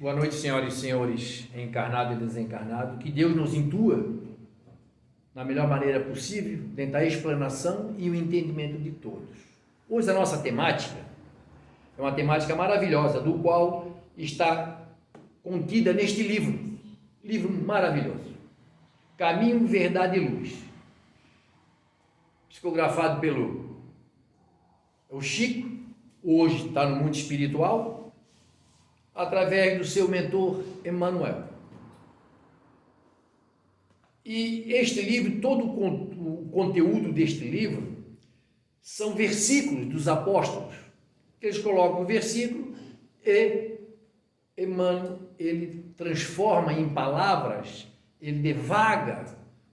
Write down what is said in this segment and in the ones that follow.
Boa noite, senhoras e senhores, encarnado e desencarnado. Que Deus nos intua na melhor maneira possível, dentro da explanação e o entendimento de todos. Hoje a nossa temática é uma temática maravilhosa, do qual está contida neste livro maravilhoso, Caminho, Verdade e Luz, psicografado pelo Chico, hoje está no mundo espiritual, através do seu mentor Emmanuel. E este livro, todo o conteúdo deste livro, são versículos dos apóstolos, que eles colocam o versículo e Emmanuel, ele transforma em palavras, ele devaga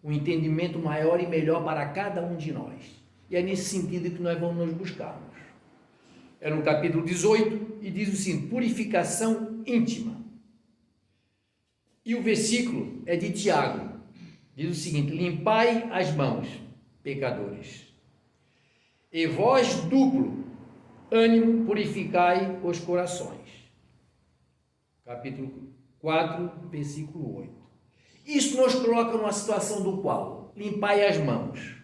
um entendimento maior e melhor para cada um de nós. E é nesse sentido que nós vamos nos buscarmos. É no capítulo 18 e diz o seguinte: purificação íntima. E o versículo é de Tiago. Diz o seguinte: limpai as mãos, pecadores, e vós duplo ânimo purificai os corações. Capítulo 4, versículo 8. Isso nos coloca numa situação do qual limpai as mãos,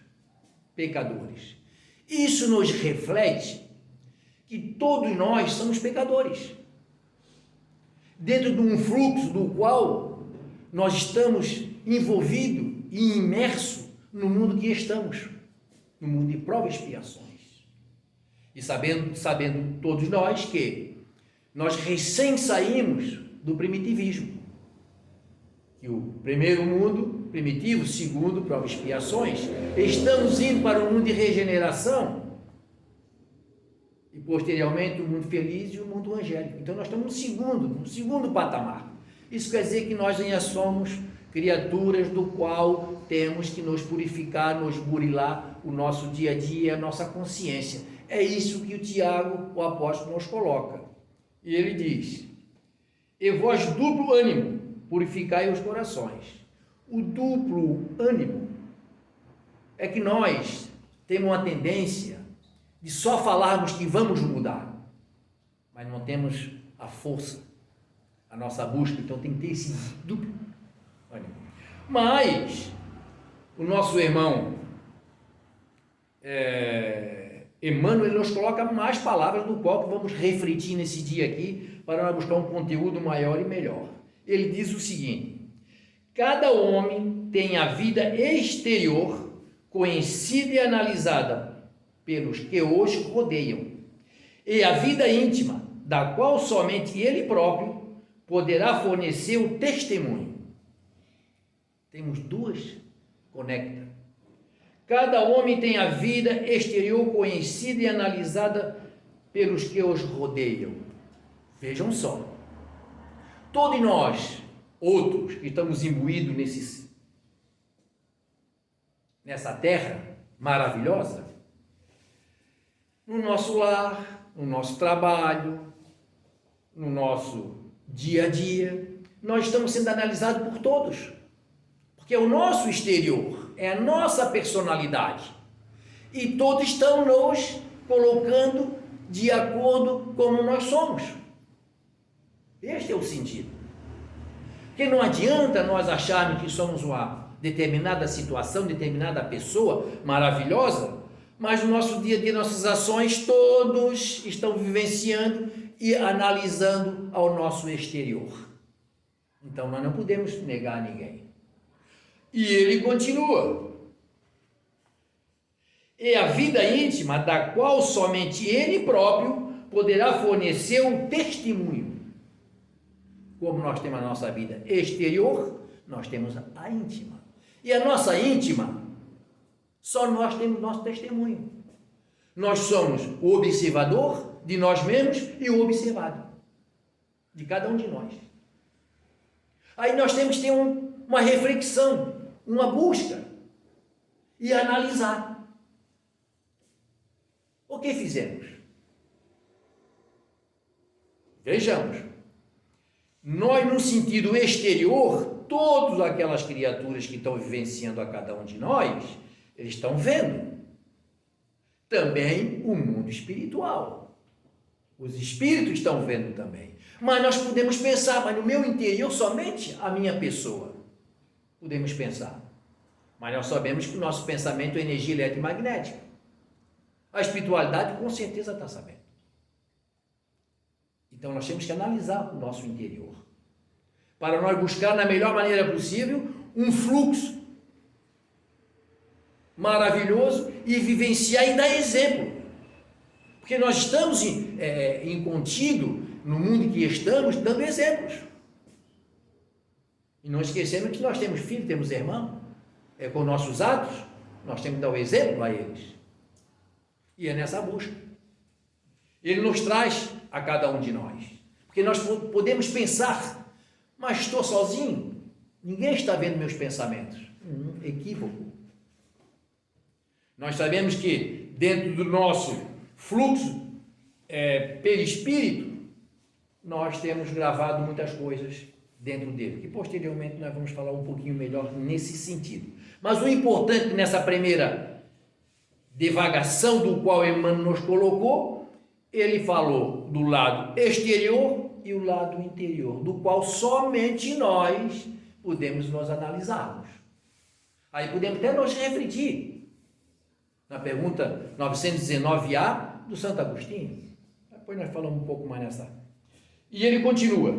pecadores. Isso nos reflete que todos nós somos pecadores, dentro de um fluxo do qual nós estamos envolvidos e imersos no mundo que estamos, no mundo de provas e expiações. E sabendo todos nós que nós recém saímos do primitivismo, que o primeiro mundo primitivo, segundo provas e expiações, estamos indo para um mundo de regeneração, e posteriormente o mundo feliz e o mundo angélico. Então nós estamos no segundo patamar. Isso quer dizer que nós ainda somos criaturas do qual temos que nos purificar, nos burilar o nosso dia a dia, a nossa consciência. É isso que o Tiago, o apóstolo, nos coloca. E ele diz: e vós duplo ânimo, purificai os corações. O duplo ânimo é que nós temos uma tendência de só falarmos que vamos mudar, mas não temos a força, a nossa busca. Então tem que ter esse duplo ânimo. Mas o nosso irmão Emmanuel, ele nos coloca mais palavras do qual vamos refletir nesse dia aqui, para nós buscar um conteúdo maior e melhor. Ele diz o seguinte: cada homem tem a vida exterior conhecida e analisada pelos que os rodeiam, e a vida íntima, da qual somente ele próprio poderá fornecer o testemunho. Temos duas conectas. Cada homem tem a vida exterior conhecida e analisada pelos que os rodeiam. Vejam só, todos nós, outros que estamos imbuídos nessa terra maravilhosa, no nosso lar, no nosso trabalho, no nosso dia a dia, nós estamos sendo analisados por todos, porque é o nosso exterior, é a nossa personalidade, e todos estão nos colocando de acordo como nós somos. Este é o sentido. Porque não adianta nós acharmos que somos uma determinada situação, determinada pessoa maravilhosa, mas no nosso dia a dia, nossas ações, todos estão vivenciando e analisando ao nosso exterior. Então nós não podemos negar a ninguém. E ele continua: e a vida íntima, da qual somente ele próprio poderá fornecer um testemunho. Como nós temos a nossa vida exterior, nós temos a íntima. E a nossa íntima, só nós temos nosso testemunho. Nós somos o observador de nós mesmos e o observado de cada um de nós. Aí nós temos que ter uma reflexão, uma busca e analisar. O que fizemos? Vejamos. Nós, no sentido exterior, todas aquelas criaturas que estão vivenciando a cada um de nós, eles estão vendo também o mundo espiritual. Os espíritos estão vendo também. Mas nós podemos pensar, mas no meu interior somente a minha pessoa. Podemos pensar. Mas nós sabemos que o nosso pensamento é energia eletromagnética. A espiritualidade com certeza está sabendo. Então nós temos que analisar o nosso interior. Para nós buscar na melhor maneira possível um fluxo maravilhoso e vivenciar e dar exemplo. Porque nós estamos em contigo, no mundo em que estamos, dando exemplos. E não esquecendo que nós temos filhos, temos irmãos. Com nossos atos, nós temos que dar o exemplo a eles. E é nessa busca. Ele nos traz a cada um de nós. Porque nós podemos pensar, mas estou sozinho, ninguém está vendo meus pensamentos. Equívoco. Nós sabemos que dentro do nosso fluxo perispírito, nós temos gravado muitas coisas dentro dele, que posteriormente nós vamos falar um pouquinho melhor nesse sentido. Mas o importante nessa primeira divagação do qual Emmanuel nos colocou, ele falou do lado exterior e o lado interior, do qual somente nós podemos nos analisarmos. Aí podemos até nos refletir na pergunta 919A do Santo Agostinho. Depois nós falamos um pouco mais nessa. E ele continua: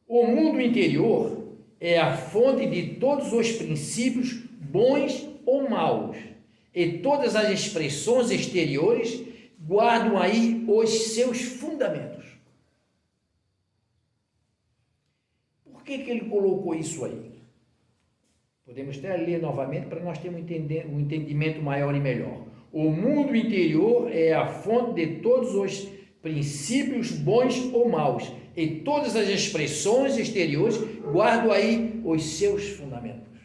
o mundo interior é a fonte de todos os princípios bons ou maus, e todas as expressões exteriores guardam aí os seus fundamentos. Por que ele colocou isso aí? Podemos até ler novamente para nós termos um entendimento maior e melhor. O mundo interior é a fonte de todos os princípios bons ou maus, e todas as expressões exteriores guardam aí os seus fundamentos.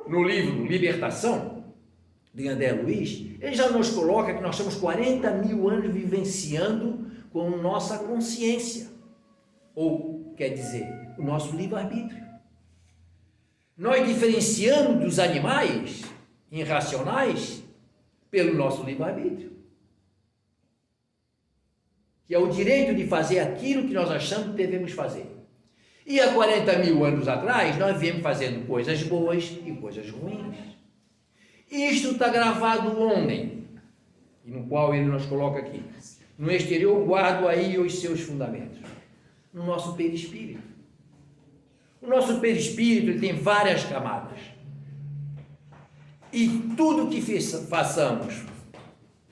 No livro Libertação, de André Luiz, ele já nos coloca que nós estamos 40 mil anos vivenciando com nossa consciência, ou, quer dizer, o nosso livre-arbítrio. Nós diferenciamos dos animais irracionais pelo nosso livre-arbítrio, que é o direito de fazer aquilo que nós achamos que devemos fazer. E há 40 mil anos atrás, nós viemos fazendo coisas boas e coisas ruins. Isto está gravado onde? E no qual ele nos coloca aqui. No exterior, guardo aí os seus fundamentos. No nosso perispírito. O nosso perispírito ele tem várias camadas. E tudo que façamos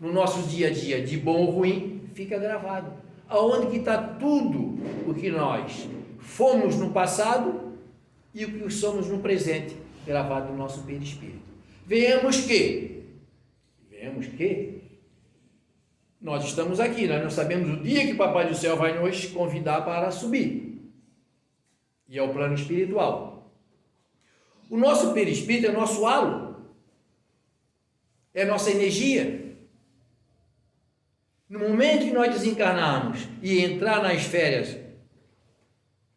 no nosso dia a dia, de bom ou ruim, fica gravado. Aonde que está tudo o que nós fomos no passado e o que somos no presente, gravado no nosso perispírito. Vemos que nós estamos aqui, nós não sabemos o dia que o Papai do Céu vai nos convidar para subir. E é o plano espiritual. O nosso perispírito é o nosso halo, é a nossa energia. No momento que nós desencarnarmos e entrar nas férias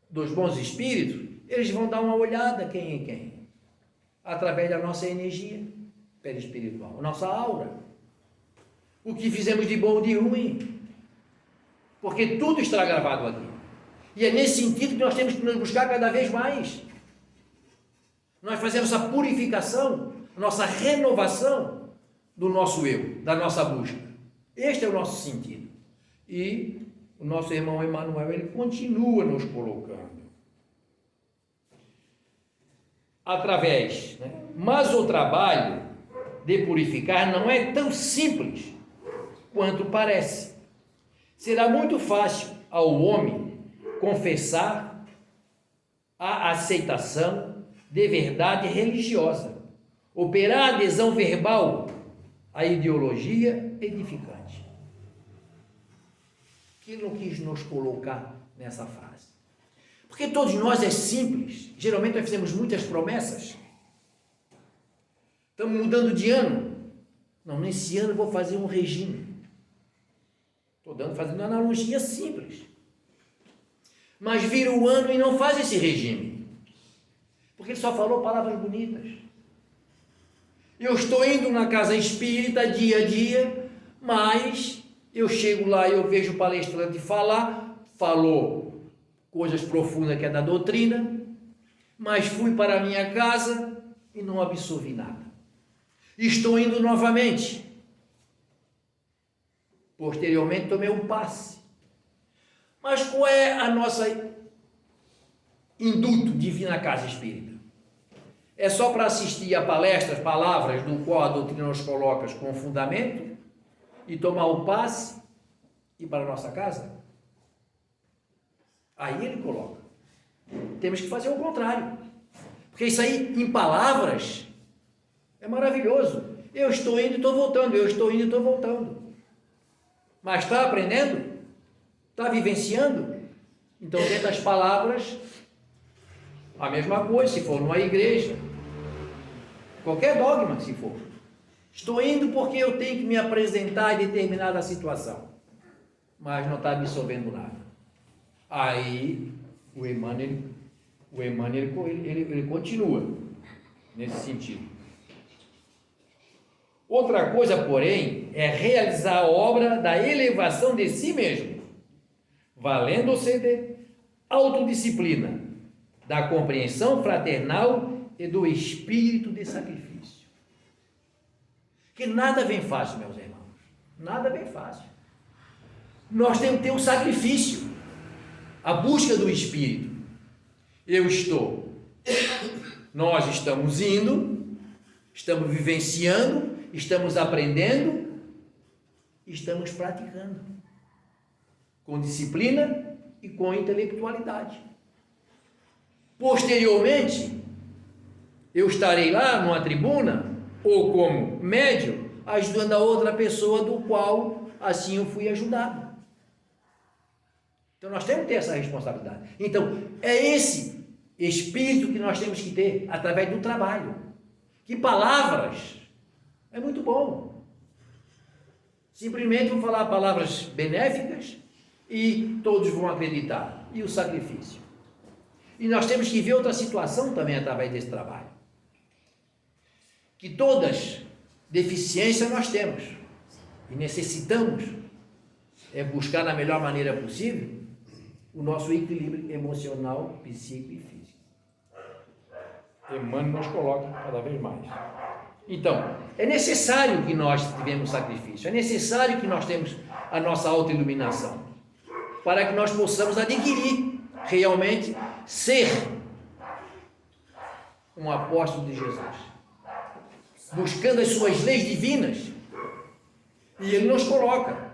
dos bons espíritos, eles vão dar uma olhada quem é quem, através da nossa energia perispiritual, nossa aura, o que fizemos de bom ou de ruim, porque tudo está gravado aqui. E é nesse sentido que nós temos que nos buscar cada vez mais. Nós fazemos essa purificação, nossa renovação do nosso eu, da nossa busca. Este é o nosso sentido. E o nosso irmão Emmanuel, ele continua nos colocando. Mas o trabalho de purificar não é tão simples quanto parece. Será muito fácil ao homem confessar a aceitação de verdade religiosa, operar a adesão verbal à ideologia edificante. Que ele não quis nos colocar nessa frase. Porque todos nós é simples. Geralmente nós fizemos muitas promessas. Estamos mudando de ano. Não, nesse ano eu vou fazer um regime. Estou fazendo uma analogia simples. Mas vira o ano e não faz esse regime. Porque ele só falou palavras bonitas. Eu estou indo na casa espírita dia a dia, Mas eu chego lá e eu vejo o palestrante falou coisas profundas que é da doutrina, mas fui para a minha casa e não absorvi nada. Estou indo novamente. Posteriormente tomei um passe. Mas qual é a nossa induto de vir na casa espírita? É só para assistir a palestras, palavras do qual a doutrina nos coloca com fundamento e tomar o passe e ir para a nossa casa? Aí ele coloca. Temos que fazer o contrário. Porque isso aí, em palavras, é maravilhoso. Eu estou indo e estou voltando, eu estou indo e estou voltando. Mas está aprendendo? Está vivenciando? Então, dentro das palavras, a mesma coisa, se for numa igreja, qualquer dogma, se for. Estou indo porque eu tenho que me apresentar em determinada situação, mas não está absorvendo nada. Aí, o Emmanuel ele continua nesse sentido. Outra coisa, porém, é realizar a obra da elevação de si mesmo, valendo-se de autodisciplina, da compreensão fraternal e do espírito de sacrifício. Que nada vem fácil, meus irmãos. Nada vem fácil. Nós temos que ter um sacrifício, a busca do espírito. Nós estamos indo, estamos vivenciando, estamos aprendendo, estamos praticando, com disciplina e com intelectualidade. Posteriormente, eu estarei lá numa tribuna, ou como médium, ajudando a outra pessoa do qual assim eu fui ajudado. Então nós temos que ter essa responsabilidade. Então, é esse espírito que nós temos que ter através do trabalho. Que palavras é muito bom. Simplesmente vou falar palavras benéficas e todos vão acreditar. E o sacrifício. E nós temos que ver outra situação também através desse trabalho. Que todas deficiências nós temos e necessitamos buscar da melhor maneira possível o nosso equilíbrio emocional, psíquico e físico. Emmanuel nos coloca cada vez mais. Então, é necessário que nós tivemos sacrifício, é necessário que nós temos a nossa autoiluminação, para que nós possamos adquirir realmente ser um apóstolo de Jesus, buscando as suas leis divinas. E ele nos coloca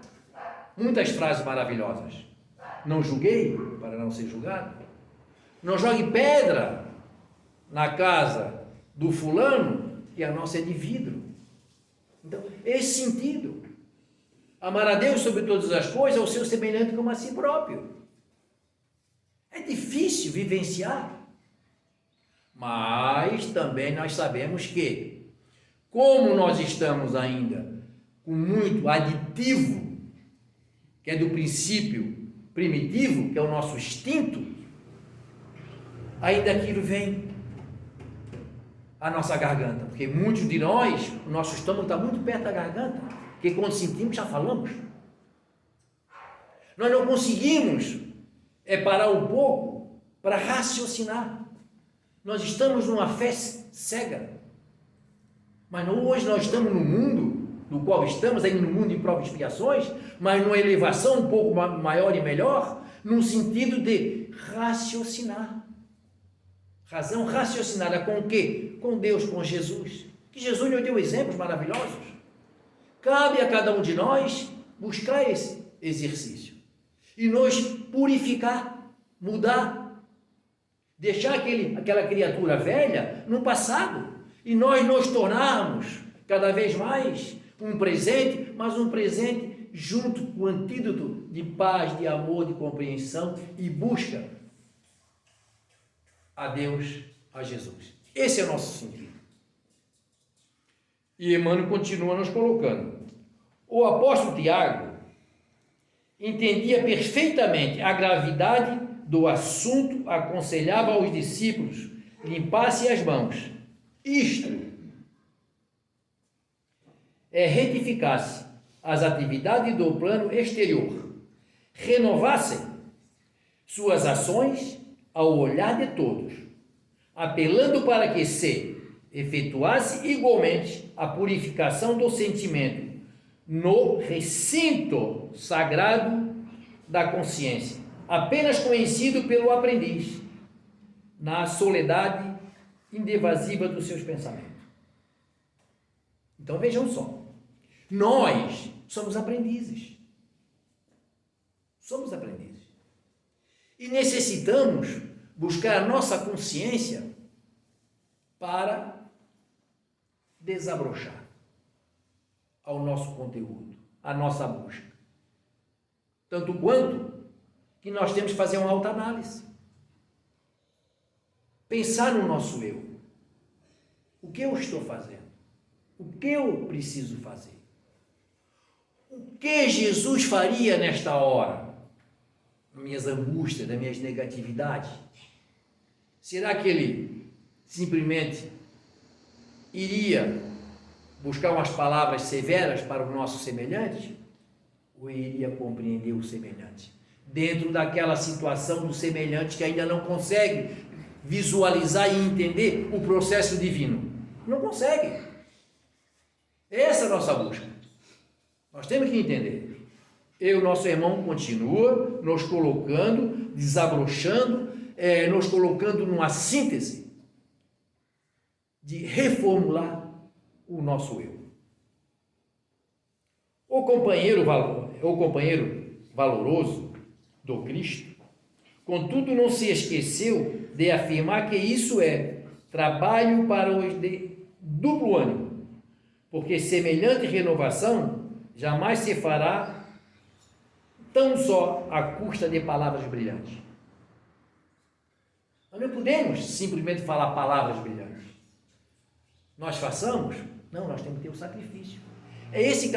muitas frases maravilhosas. Não julguei para não ser julgado. Não jogue pedra na casa do fulano, que a nossa é de vidro. Então, esse sentido. Amar a Deus sobre todas as coisas, ao seu semelhante como a si próprio. É difícil vivenciar. Mas também nós sabemos que, como nós estamos ainda com muito aditivo, que é do princípio primitivo, que é o nosso instinto, ainda aquilo vem à nossa garganta, porque muitos de nós, o nosso estômago está muito perto da garganta, porque quando sentimos já falamos. Nós não conseguimos parar um pouco para raciocinar. Nós estamos numa fé cega. Mas hoje nós estamos no mundo no qual estamos, ainda no mundo de provas e expiações, mas numa elevação um pouco maior e melhor, no sentido de raciocinar. Razão raciocinada com o quê? Com Deus, com Jesus. Que Jesus nos deu exemplos maravilhosos. Cabe a cada um de nós buscar esse exercício e nos purificar, mudar, deixar aquela criatura velha no passado e nós nos tornarmos cada vez mais um presente, mas um presente junto com o antídoto de paz, de amor, de compreensão e busca a Deus, a Jesus. Esse é o nosso sentido. E Emmanuel continua nos colocando. O apóstolo Tiago entendia perfeitamente a gravidade do assunto, aconselhava aos discípulos limpassem as mãos. Isto é retificar-se as atividades do plano exterior, renovassem suas ações ao olhar de todos, apelando para que se efetuasse igualmente a purificação do sentimento no recinto sagrado da consciência, apenas conhecido pelo aprendiz, na soledade indevasiva dos seus pensamentos. Então vejam só, nós somos aprendizes. Somos aprendizes. E necessitamos buscar a nossa consciência para desabrochar ao nosso conteúdo, à nossa busca. Tanto quanto que nós temos que fazer uma autoanálise. Pensar no nosso eu. O que eu estou fazendo? O que eu preciso fazer? O que Jesus faria nesta hora? Das minhas angústias, das minhas negatividades? Será que ele simplesmente iria buscar umas palavras severas para o nosso semelhante? Ou iria compreender o semelhante? Dentro daquela situação do semelhante que ainda não consegue visualizar e entender o processo divino. Não consegue. Essa é a nossa busca. Nós temos que entender. Nosso irmão continua nos colocando, desabrochando, nos colocando numa síntese de reformular o nosso eu. O companheiro valoroso do Cristo, contudo, não se esqueceu de afirmar que isso é trabalho para os de duplo ânimo, porque semelhante renovação jamais se fará tão só à custa de palavras brilhantes. Nós não podemos simplesmente falar palavras brilhantes. Nós façamos? Não, nós temos que ter o sacrifício. É esse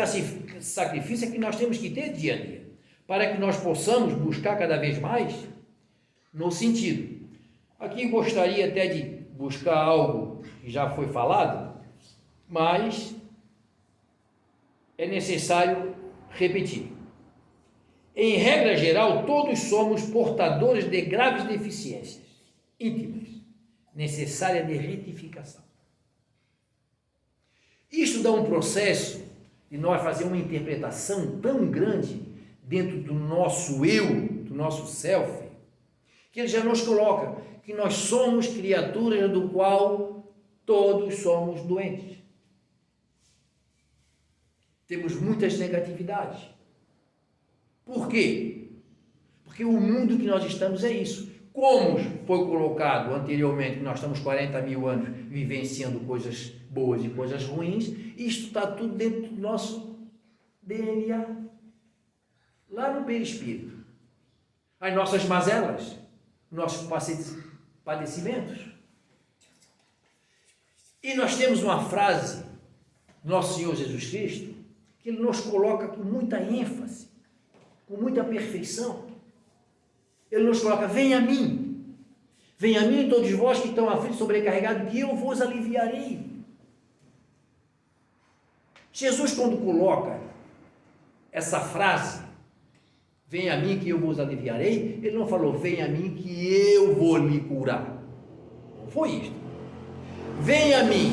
sacrifício que nós temos que ter dia a dia, para que nós possamos buscar cada vez mais no sentido. Aqui gostaria até de buscar algo que já foi falado, mas é necessário repetir. Em regra geral, todos somos portadores de graves deficiências íntimas, necessárias de retificação. Isto dá um processo de nós fazer uma interpretação tão grande dentro do nosso eu, do nosso self, que ele já nos coloca que nós somos criaturas do qual todos somos doentes. Temos muitas negatividades. Por quê? Porque o mundo que nós estamos é isso. Como foi colocado anteriormente, que nós estamos 40 mil anos vivenciando coisas boas e coisas ruins, isto está tudo dentro do nosso DNA, lá no perispírito. As nossas mazelas, nossos padecimentos. E nós temos uma frase do nosso Senhor Jesus Cristo, que ele nos coloca com muita ênfase, com muita perfeição. Ele nos coloca: venha a mim todos vós que estão aflitos, sobrecarregados, que eu vos aliviarei. Jesus, quando coloca essa frase, venha a mim que eu vos aliviarei, ele não falou: venha a mim que eu vou lhe curar. Não foi isto. Venha a mim,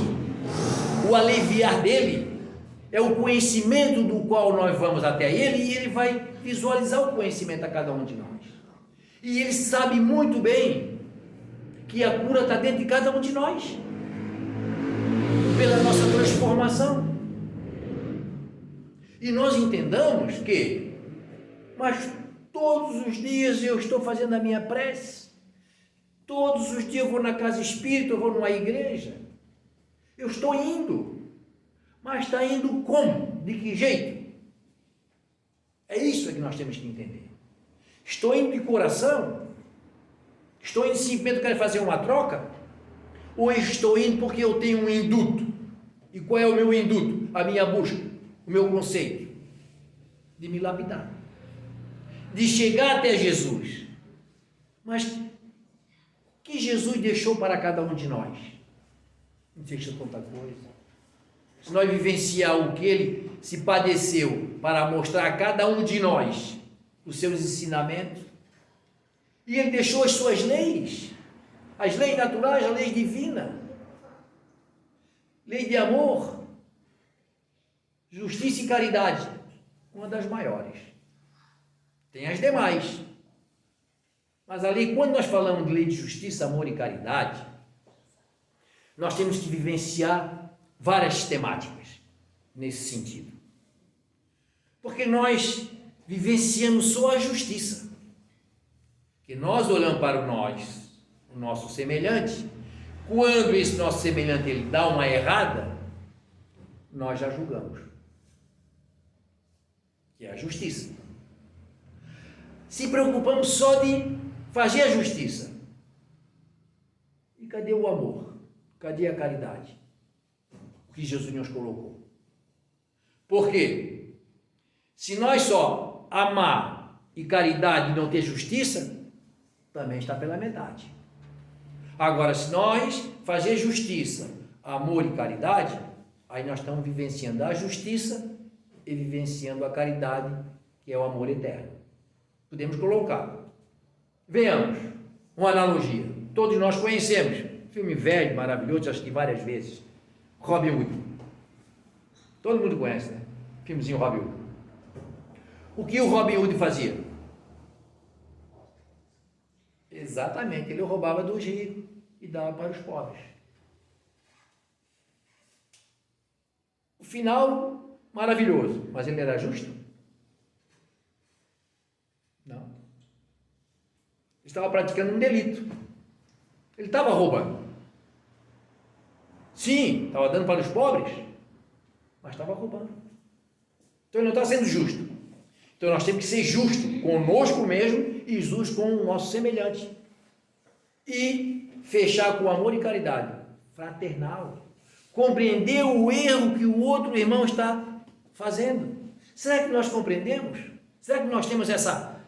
o aliviar dele é o conhecimento do qual nós vamos até ele, e ele vai visualizar o conhecimento a cada um de nós. E ele sabe muito bem que a cura está dentro de cada um de nós, pela nossa transformação. E nós entendamos que, mas todos os dias eu estou fazendo a minha prece, todos os dias eu vou na casa espírita, eu vou numa igreja, eu estou indo, mas está indo como? De que jeito? É isso que nós temos que entender. Estou indo de coração? Estou indo simplesmente quero fazer uma troca? Ou estou indo porque eu tenho um induto? E qual é o meu induto? A minha busca, o meu conceito de me lapidar, de chegar até Jesus. Mas que Jesus deixou para cada um de nós? Não deixou tanta coisa. se nós vivenciar o que ele se padeceu para mostrar a cada um de nós os seus ensinamentos, e ele deixou as suas leis, as leis naturais, as leis divinas, lei de amor, justiça e caridade, uma das maiores. Tem as demais. Mas ali, quando nós falamos de lei de justiça, amor e caridade, nós temos que vivenciar várias temáticas nesse sentido. Porque nós vivenciamos só a justiça. Que nós olhamos para o nosso semelhante, quando esse nosso semelhante ele dá uma errada, nós já julgamos. Que é a justiça. Se preocupamos só de fazer a justiça. E cadê o amor? Cadê a caridade? O que Jesus nos colocou. Por quê? Se nós só amar e caridade e não ter justiça, também está pela metade. Agora, se nós fazer justiça, amor e caridade, aí nós estamos vivenciando a justiça e vivenciando a caridade, que é o amor eterno. Podemos colocar. Venhamos, uma analogia. Todos nós conhecemos, filme velho, maravilhoso, acho que várias vezes, Robin Hood. Todo mundo conhece, né? Filmezinho Robin Hood. O que o Robin Hood fazia? Exatamente, ele roubava dos ricos e dava para os pobres. O final, maravilhoso, mas ele era justo? Não. Ele estava praticando um delito. Ele estava roubando. Sim, estava dando para os pobres, mas estava roubando. Então ele não está sendo justo. Então nós temos que ser justos conosco mesmo e justos com o nosso semelhante. E fechar com amor e caridade fraternal. Compreender o erro que o outro irmão está fazendo. Será que nós compreendemos? Será que nós temos essa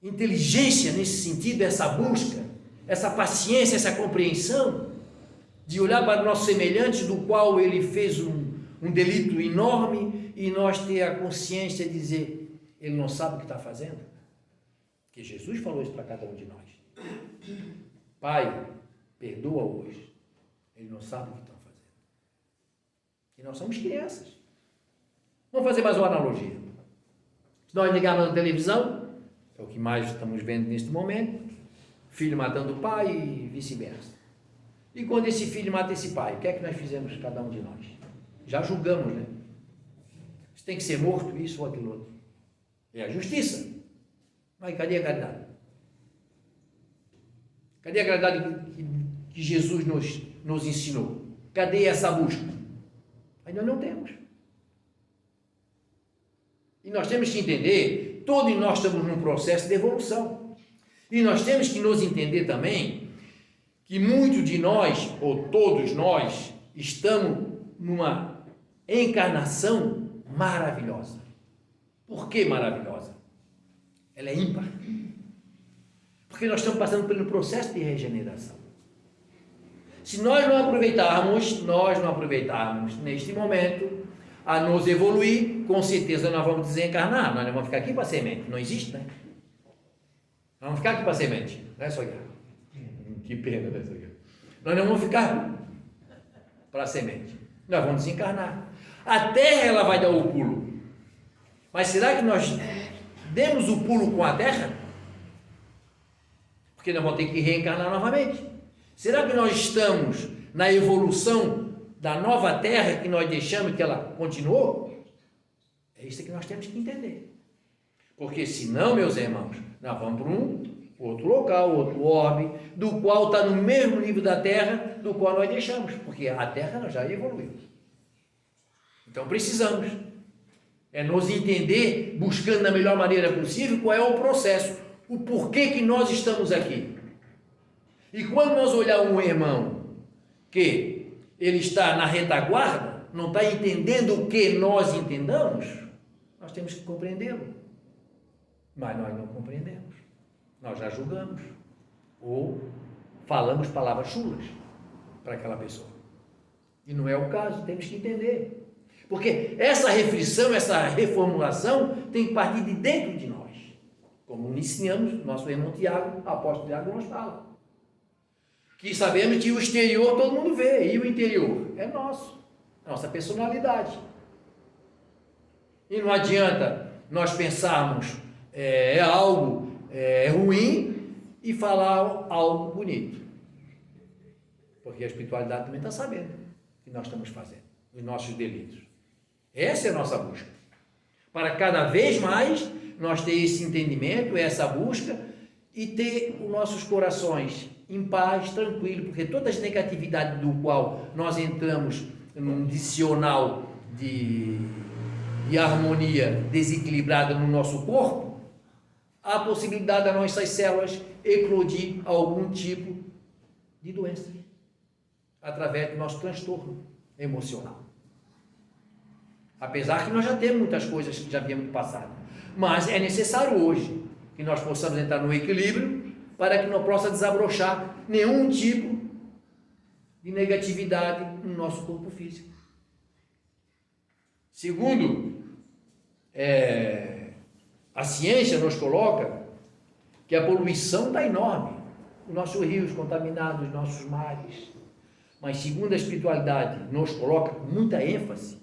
inteligência nesse sentido, essa busca, essa paciência, essa compreensão de olhar para o nosso semelhante, do qual ele fez um delito enorme, e nós ter a consciência de dizer, ele não sabe o que está fazendo? Porque Jesus falou isso para cada um de nós. Pai, perdoa hoje. Ele não sabe o que estão fazendo. E nós somos crianças. Vamos fazer mais uma analogia. Se nós ligarmos na televisão, é o que mais estamos vendo neste momento, filho matando o pai e vice-versa. E quando esse filho mata esse pai, o que é que nós fizemos, cada um de nós? Já julgamos, né? Isso tem que ser morto, isso ou aquilo outro. É a justiça. Mas cadê a caridade? Cadê a caridade que Jesus nos ensinou? Cadê essa busca? Ainda não temos. E nós temos que entender, todos nós estamos num processo de evolução. E nós temos que nos entender também que muitos de nós, ou todos nós, estamos numa encarnação maravilhosa. Por que maravilhosa? Ela é ímpar. Porque nós estamos passando pelo processo de regeneração. Se nós não aproveitarmos neste momento a nos evoluir, com certeza nós vamos desencarnar. Nós não vamos ficar aqui para semente. Não existe, né? Nós vamos ficar aqui para semente. Não é só isso. Que pena, né? Nós não vamos ficar para semente. Nós vamos desencarnar. A Terra, ela vai dar o pulo. Mas será que nós demos o pulo com a Terra? Porque nós vamos ter que reencarnar novamente. Será que nós estamos na evolução da nova Terra que nós deixamos que ela continuou? É isso que nós temos que entender. Porque senão, meus irmãos, nós vamos para um outro local, outro orbe, do qual está no mesmo nível da Terra, do qual nós deixamos. Porque a Terra nós já evoluímos. Então precisamos nos entender, buscando da melhor maneira possível, qual é o processo, o porquê que nós estamos aqui. E quando nós olhamos um irmão que ele está na retaguarda, não está entendendo o que nós entendamos, nós temos que compreendê-lo. Mas nós não compreendemos. Nós já julgamos. Ou falamos palavras chulas para aquela pessoa. E não é o caso, temos que entender. Porque essa reflexão, essa reformulação tem que partir de dentro de nós. Como ensinamos, nosso irmão Tiago, apóstolo Tiago, nos fala. Que sabemos que o exterior todo mundo vê, e o interior é nosso, nossa personalidade. E não adianta nós pensarmos algo ruim e falar algo bonito. Porque a espiritualidade também está sabendo o que nós estamos fazendo, os nossos delitos. Essa é a nossa busca. Para cada vez mais nós ter esse entendimento, essa busca, e ter os nossos corações em paz, tranquilo, porque todas as negatividades do qual nós entramos num dicional de harmonia desequilibrada no nosso corpo, há a possibilidade das nossas células eclodir algum tipo de doença, através do nosso transtorno emocional. Apesar que nós já temos muitas coisas que já viemos do passado, mas é necessário hoje que nós possamos entrar no equilíbrio para que não possa desabrochar nenhum tipo de negatividade no nosso corpo físico. Segundo, a ciência nos coloca que a poluição está enorme, os nossos rios contaminados, os nossos mares, mas segundo a espiritualidade nos coloca com muita ênfase,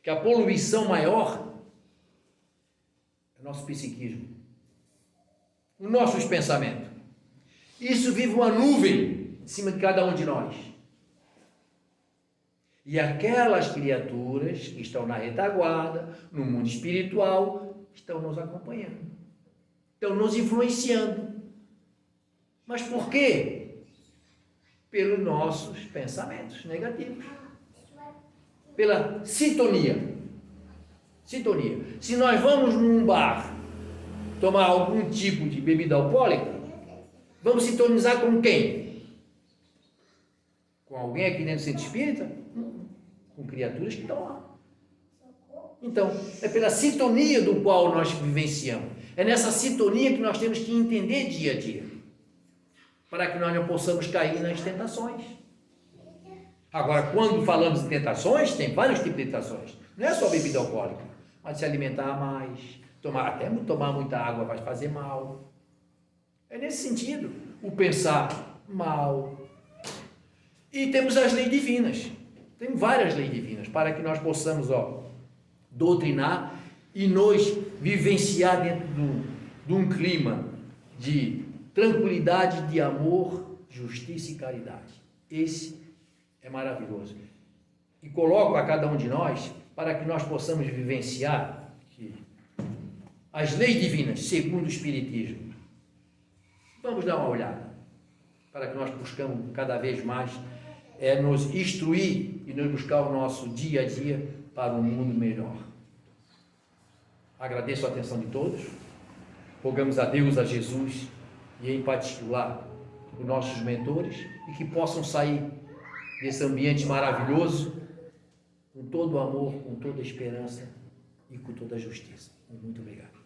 que a poluição maior é o nosso psiquismo, os nossos pensamentos. Isso vive uma nuvem em cima de cada um de nós. E aquelas criaturas que estão na retaguarda, no mundo espiritual, estão nos acompanhando, estão nos influenciando. Mas por quê? Pelos nossos pensamentos negativos. Pela sintonia. Se nós vamos num bar tomar algum tipo de bebida alcoólica, vamos sintonizar com quem? Com alguém aqui dentro do centro espírita? Com criaturas que estão lá. Então, é pela sintonia do qual nós vivenciamos. É nessa sintonia que nós temos que entender dia a dia, para que nós não possamos cair nas tentações. Agora, quando falamos em tentações, tem vários tipos de tentações. Não é só bebida alcoólica, mas se alimentar mais, até tomar muita água vai fazer mal. É nesse sentido, o pensar mal. E temos as leis divinas. Tem várias leis divinas para que nós possamos doutrinar e nos vivenciar dentro de um clima de tranquilidade, de amor, justiça e caridade. Esse é maravilhoso. E coloco a cada um de nós para que nós possamos vivenciar as leis divinas segundo o Espiritismo. Vamos dar uma olhada para que nós buscamos cada vez mais nos instruir e nos buscar o nosso dia a dia para um mundo melhor. Agradeço a atenção de todos, rogamos a Deus, a Jesus e em particular os nossos mentores, e que possam sair desse ambiente maravilhoso com todo o amor, com toda a esperança e com toda a justiça. Muito obrigado.